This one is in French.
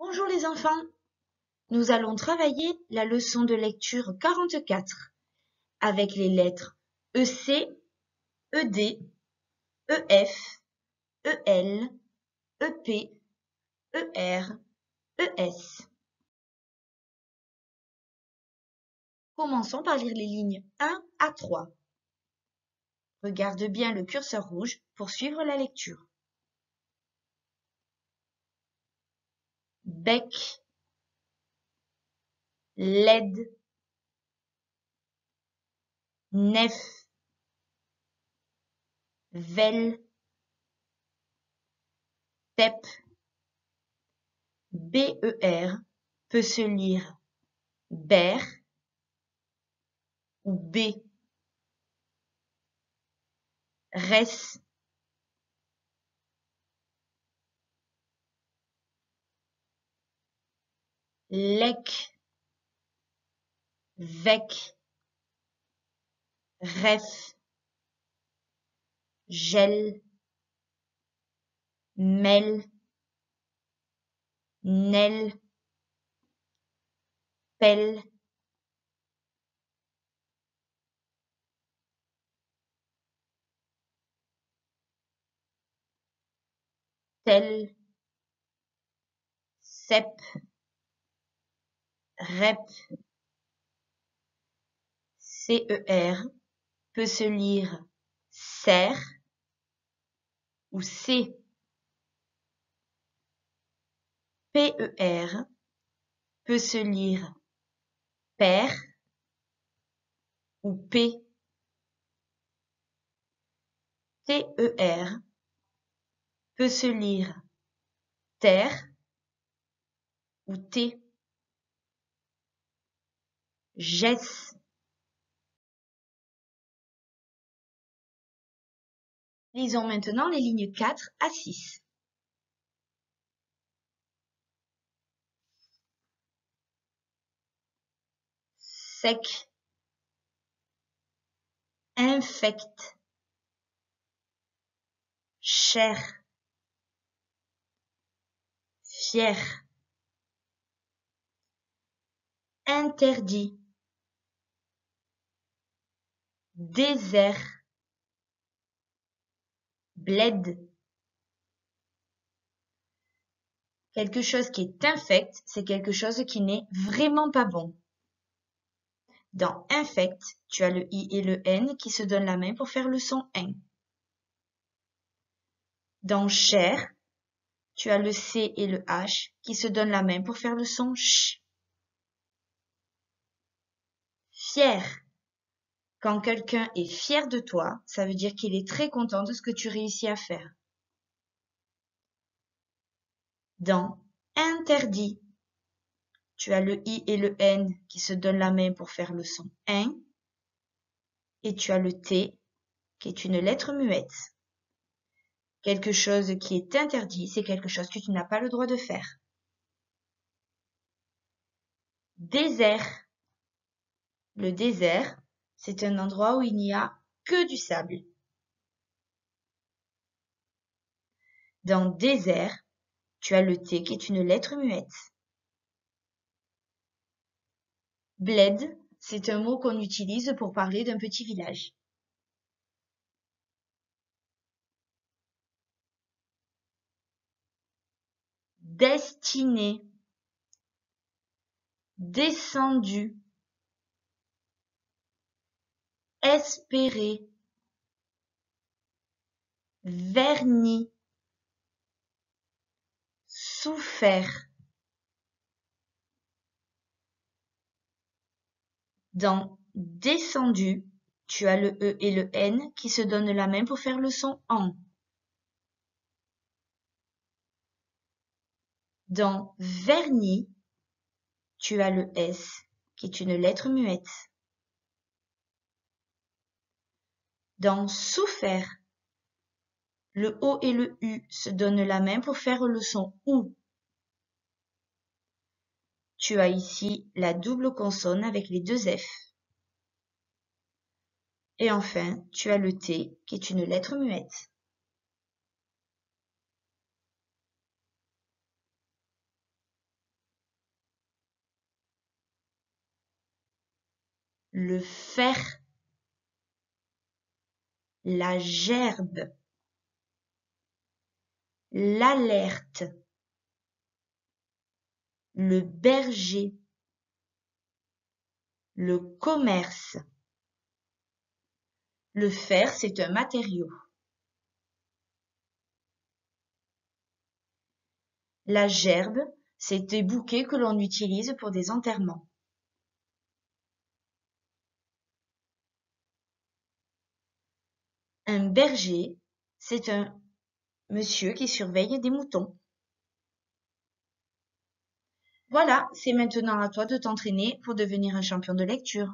Bonjour les enfants, nous allons travailler la leçon de lecture 44 avec les lettres EC, ED, EF, EL, EP, ER, ES. Commençons par lire les lignes 1 à 3. Regarde bien le curseur rouge pour suivre la lecture. Bec, LED, nef, vel, pep, BER peut se lire ber ou B. Res, lec, vec, ref, gel, mel, nel, pel, tel, cep, rep, CER peut se lire serre ou C. PER peut se lire père ou P. TER peut se lire terre ou T. Gesse. Lisons maintenant les lignes 4 à 6. Sec, infect, chair, fier, interdit, désert, bled. Quelque chose qui est infect, c'est quelque chose qui n'est vraiment pas bon. Dans infect, tu as le I et le N qui se donnent la main pour faire le son in. Dans chair, tu as le C et le H qui se donnent la main pour faire le son ch. Fier. Quand quelqu'un est fier de toi, ça veut dire qu'il est très content de ce que tu réussis à faire. Dans interdit, tu as le I et le N qui se donnent la main pour faire le son in. Et tu as le T qui est une lettre muette. Quelque chose qui est interdit, c'est quelque chose que tu n'as pas le droit de faire. Désert. Le désert, c'est un endroit où il n'y a que du sable. Dans désert, tu as le T qui est une lettre muette. Bled, c'est un mot qu'on utilise pour parler d'un petit village. Destiné, descendu, espérer, vernis, souffert. Dans descendu, tu as le E et le N qui se donnent la main pour faire le son en. Dans vernis, tu as le S qui est une lettre muette. Dans souffert, le O et le U se donnent la main pour faire le son OU. Tu as ici la double consonne avec les deux F. Et enfin, tu as le T qui est une lettre muette. le fer, la gerbe, l'alerte, le berger, le commerce. Le fer, c'est un matériau. La gerbe, c'est des bouquets que l'on utilise pour des enterrements. Un berger, c'est un monsieur qui surveille des moutons. Voilà, c'est maintenant à toi de t'entraîner pour devenir un champion de lecture.